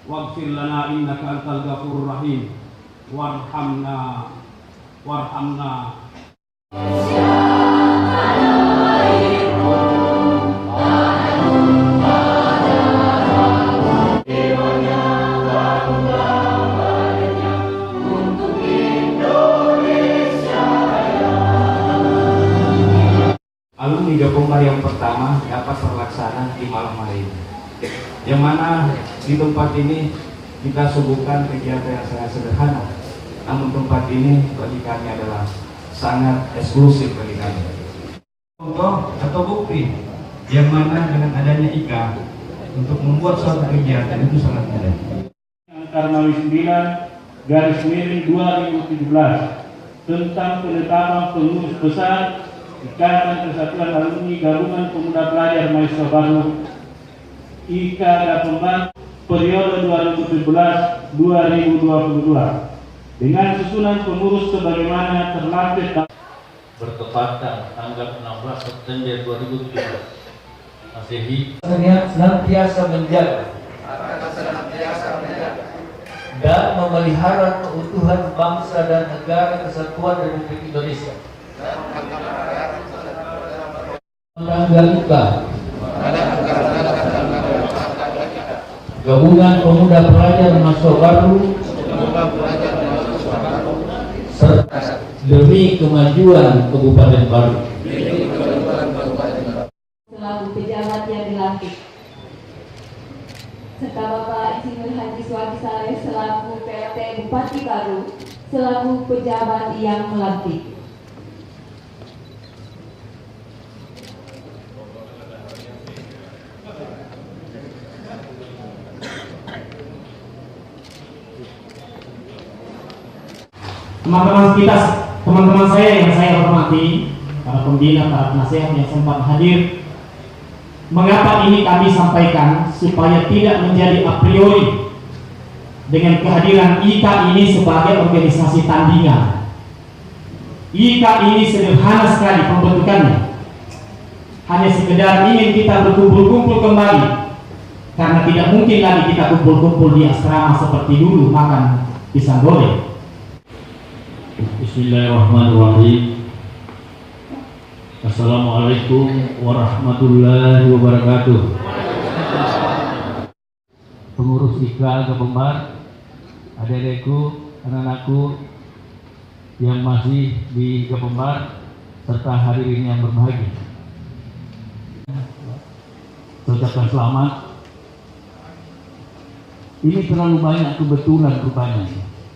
waghfir lana innaka antal ghafurur rahim warhamna warhamna. Alumni Gapembar yang pertama dapat terlaksana di malam hari ini, yang mana di tempat ini kita suguhkan kegiatan yang sangat sederhana, namun tempat ini bagi kami adalah sangat eksklusif bagi kami. Contoh atau bukti yang mana dengan adanya IKA untuk membuat suatu kegiatan itu sangat mudah. Angkar Mawi 9/2017 tentang penetapan pengurus besar Ikatan Persatuan Alumni Gabungan Pemuda Pelajar Mahasiswa Baru IKA Gapembar periode 2017-2022 dengan susunan pengurus sebagaimana terlampir bertepatan tanggal 16 September 2017 Masehi senantiasa menjaga dan memelihara keutuhan bangsa dan negara kesatuan Republik Indonesia. Tanggal IKA Gabungan Pemuda Pelajar Mahasiswa Baru serta demi kemajuan Kabupaten Baru. Selaku pejabat yang dilantik, serta Bapak Insinyur Haji Suwadi Saleh selaku PLT Bupati Baru selaku pejabat yang melantik. Teman-teman saya yang saya hormati, para pembina, para penasehat yang sempat hadir, mengapa ini kami sampaikan supaya tidak menjadi a priori dengan kehadiran IKA ini sebagai organisasi tandingan. IKA ini sederhana sekali pembentukannya, hanya sekedar ingin kita berkumpul-kumpul kembali, karena tidak mungkin lagi kita kumpul-kumpul di asrama seperti dulu makan pisang goreng. Bismillahirrahmanirrahim. Assalamualaikum warahmatullahi wabarakatuh. Pengurus IKA Gapembar, adik-adikku, anak-anakku yang masih di Gapembar serta hadirin yang berbahagia, saya ucapkan selamat. Ini terlalu banyak kebetulan rupanya,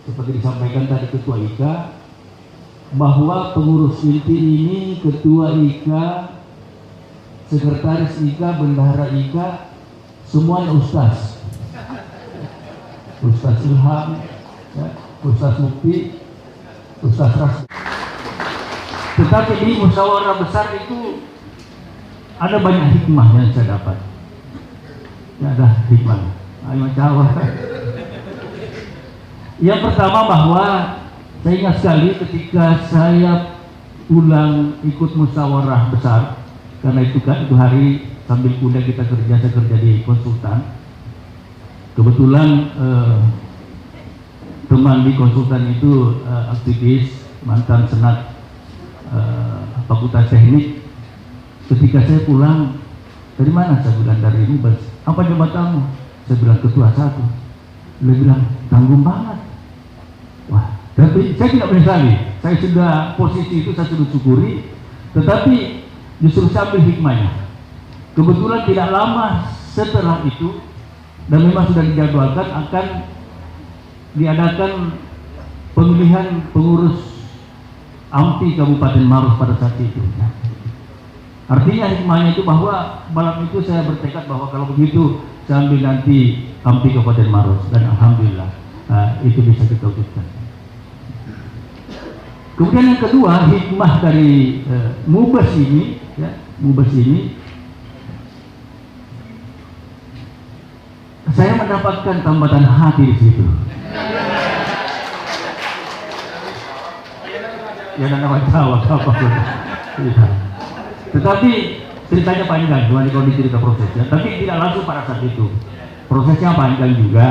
seperti disampaikan tadi Ketua IKA, bahwa pengurus inti ini, Ketua IKA, Sekretaris IKA, Bendahara IKA, semuanya Ustaz. Ustaz Ilham, ya, Ustaz Mukti, Ustaz Ras. Tetapi di musyawarah besar itu ada banyak hikmah yang saya dapat. Ya, ada hikmah. Ayo jawab. Yang pertama bahwa saya ingat sekali ketika saya pulang ikut musyawarah besar, karena itu kan itu hari sambil kuliah kita kerja, saya kerja di konsultan. Kebetulan teman di konsultan itu aktivis, mantan senat Fakultas Teknik. Ketika saya pulang, dari mana? Saya bilang dari ini. Apa jabatanmu? Saya bilang ketua satu. Dia bilang tanggung banget. Wah, tapi saya tidak menyesali. Saya sudah posisi itu saya sudah syukuri. Tetapi justru saya ambil hikmahnya. Kebetulan tidak lama setelah itu, dan memang sudah dijadwalkan akan diadakan pemilihan pengurus AMPI Kabupaten Maros pada saat itu. Artinya hikmahnya itu bahwa malam itu saya bertekad bahwa kalau begitu saya ambil nanti AMPI Kabupaten Maros, dan alhamdulillah itu bisa kita wujudkan. Kemudian yang kedua, hikmah dari Mubas ini, ya, Mubas ini, saya mendapatkan tambatan hati di situ. Ya, dan apa apa. Tetapi ceritanya panjang, cuma kalau dicerita prosesnya. Tapi tidak langsung pada saat itu. prosesnya panjang juga.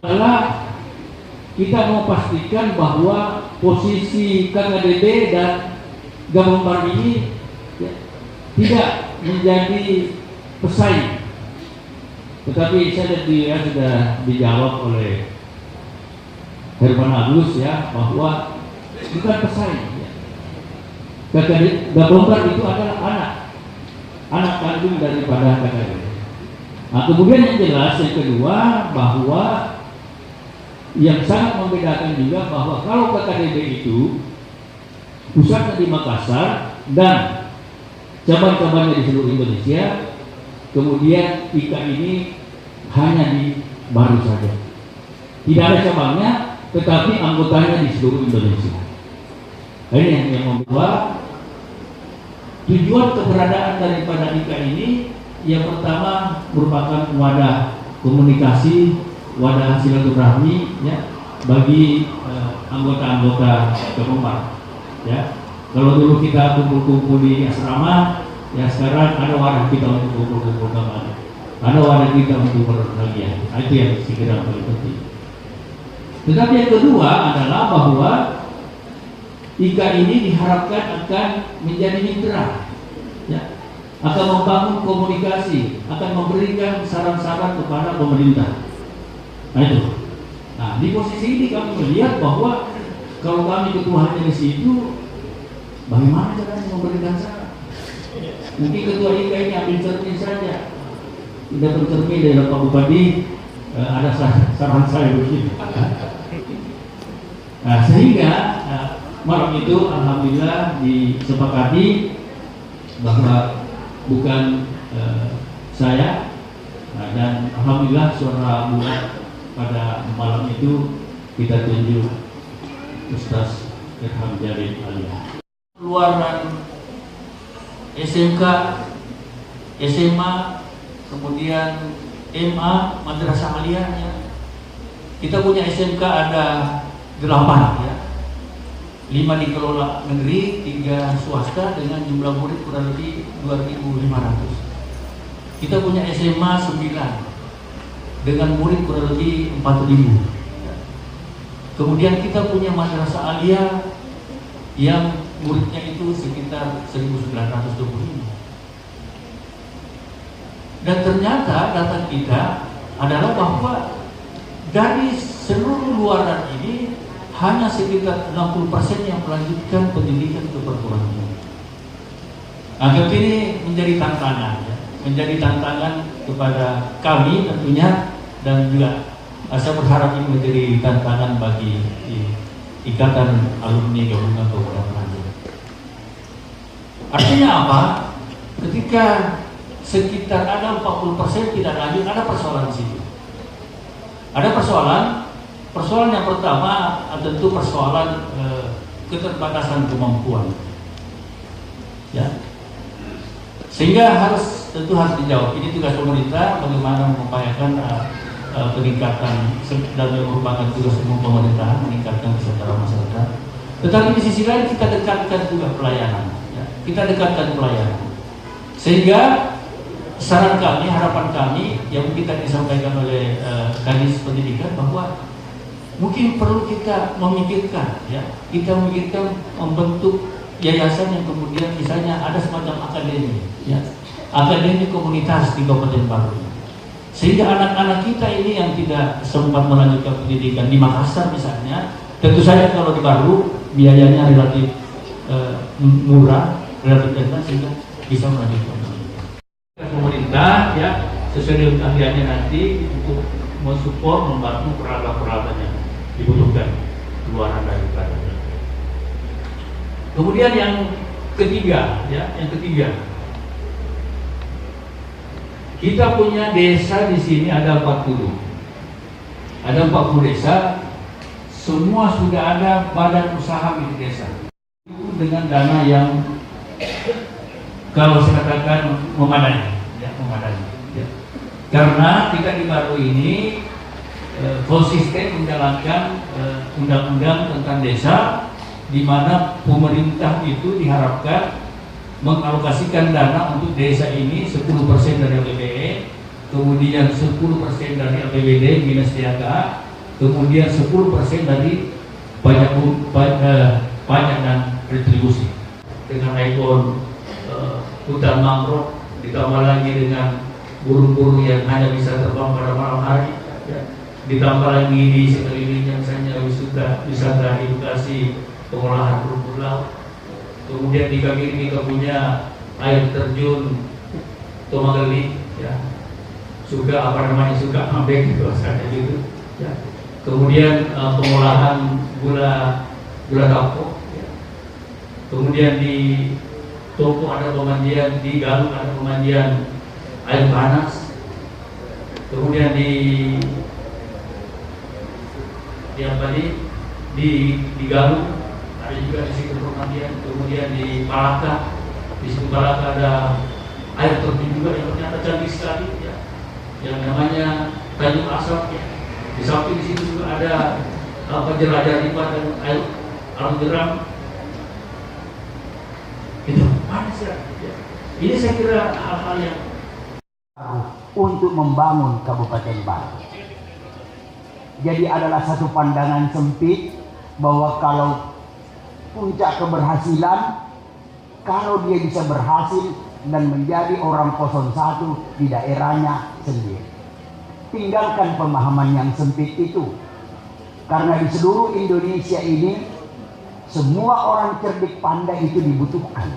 Adalah kita mau pastikan bahwa posisi KKDB dan Gabungan ini ya, tidak menjadi pesaing. Tetapi saya sudah dijawab oleh Herman Agus ya bahwa bukan pesaing. Ya. Gabungan itu adalah anak kandung daripada KKDB. Nah, kemudian yang jelas yang kedua bahwa yang sangat membedakan juga bahwa kalau KKDB itu pusatnya di Makassar dan cabang-cabangnya di seluruh Indonesia, kemudian IKA ini hanya di Baru saja, tidak ada cabangnya, tetapi anggotanya di seluruh Indonesia. Ini yang membuat tujuan keberadaan daripada IKA ini yang pertama merupakan wadah komunikasi, wadah silaturahmi ya bagi anggota-anggota Gabungan. Ya, kalau dulu kita kumpul-kumpul di asrama, ya sekarang ada wadah kita untuk kumpul-kumpul kembali. Ada wadah kita untuk berbahagia. Nah, itu yang saya kira paling penting. Tetapi yang kedua adalah bahwa IKA ini diharapkan akan menjadi mitra. Ya, akan membangun komunikasi, akan memberikan saran-saran kepada pemerintah. Nah itu. Nah di posisi ini kami melihat bahwa kalau kami ketuanya di situ, bagaimana caranya memberikan saran? Mungkin ketua IKA ini ambil cermin saja, tidak bercermin dari Pak Bupati, ada saran saya begini. Nah sehingga malam itu alhamdulillah disepakati bahwa bukan saya dan alhamdulillah suara bulat pada malam itu kita tunjuk Ustaz Irham Jalil Alia. Keluaran SMK, SMA, kemudian MA, Madrasah Aliyahnya. Kita punya SMK ada 8 ya. 5 dikelola negeri, 3 swasta dengan jumlah murid kurang lebih 2.500. Kita punya SMA 9 dengan murid kurang lebih 4.000. Kemudian kita punya Madrasah Aliyah yang muridnya itu sekitar 1.925. Dan ternyata data kita adalah bahwa dari seluruh luaran ini hanya sekitar 60% yang melanjutkan pendidikan ke perguruan tinggi. Agar ini menjadi tantangan, ya. Menjadi tantangan kepada kami tentunya, dan juga saya berharap ini menjadi tantangan bagi Ikatan Alumni Gabungan Pemuda Pelajar. Artinya apa? Ketika sekitar ada 40% tidak lanjut, ada persoalan di situ. Ada persoalan yang pertama tentu persoalan keterbatasan kemampuan, ya, sehingga tentu harus dijawab. Ini tugas pemerintah bagaimana mengupayakan peningkatan, dan merupakan tugas umum pemerintahan meningkatkan kesejahteraan masyarakat. Tetapi di sisi lain kita dekatkan juga pelayanan, ya. Kita dekatkan pelayanan, sehingga saran kami, harapan kami yang mungkin tadi disampaikan oleh Kadis Pendidikan bahwa mungkin perlu kita memikirkan, ya, kita memikirkan membentuk yayasan yang kemudian misalnya ada semacam akademi, ya, akademi komunitas di Kabupaten Baru, sehingga anak-anak kita ini yang tidak sempat melanjutkan pendidikan di Makassar misalnya, tentu saja kalau di Baru biayanya relatif murah, relatif rendah, sehingga bisa melanjutkan pendidikan. Pemerintah, ya, sesuai dengan keahliannya nanti untuk mensupport, membantu peralatan-peralatan yang dibutuhkan keluaran daripada. Kemudian yang ketiga, ya, kita punya desa di sini ada 40 desa, semua sudah ada badan usaha milik desa dengan dana yang kalau saya katakan memadai, ya, ya. Karena kita di Baru ini konsisten menjalankan undang-undang tentang desa, di mana pemerintah itu diharapkan mengalokasikan dana untuk desa ini 10% dari OPBE kemudian 10% dari APBD minus THK, kemudian 10% dari pajak dan retribusi. Dengan ikon hutan mangrove, ditambah lagi dengan burung-burung yang hanya bisa terbang pada malam hari, ya. Ditambah lagi di sekelilingnya misalnya wisata edukasi pengolahan rumput laut. Kemudian di kaki ini kita punya air terjun Tomageli, ya. Suka ambek gitu asalnya gitu, ya. Kemudian pengolahan gula kapok, ya. Kemudian di Toko ada pemandian, di Galung ada pemandian air panas. Kemudian di Galung ada juga di situ pemandian. Kemudian di Malaka, di situ Malaka ada air terjun juga yang ternyata cantik sekali, ya. Yang namanya Tanjung Asap, ya. Di samping di situ juga ada penjelajah rimba dan air alam jeram. Itu panas, ya. Ini saya kira hal-hal yang untuk membangun Kabupaten Baru. Jadi adalah satu pandangan sempit bahwa kalau puncak keberhasilan, kalau dia bisa berhasil dan menjadi orang 01 di daerahnya sendiri. Tinggalkan pemahaman yang sempit itu. Karena di seluruh Indonesia ini semua orang cerdik pandai itu dibutuhkan.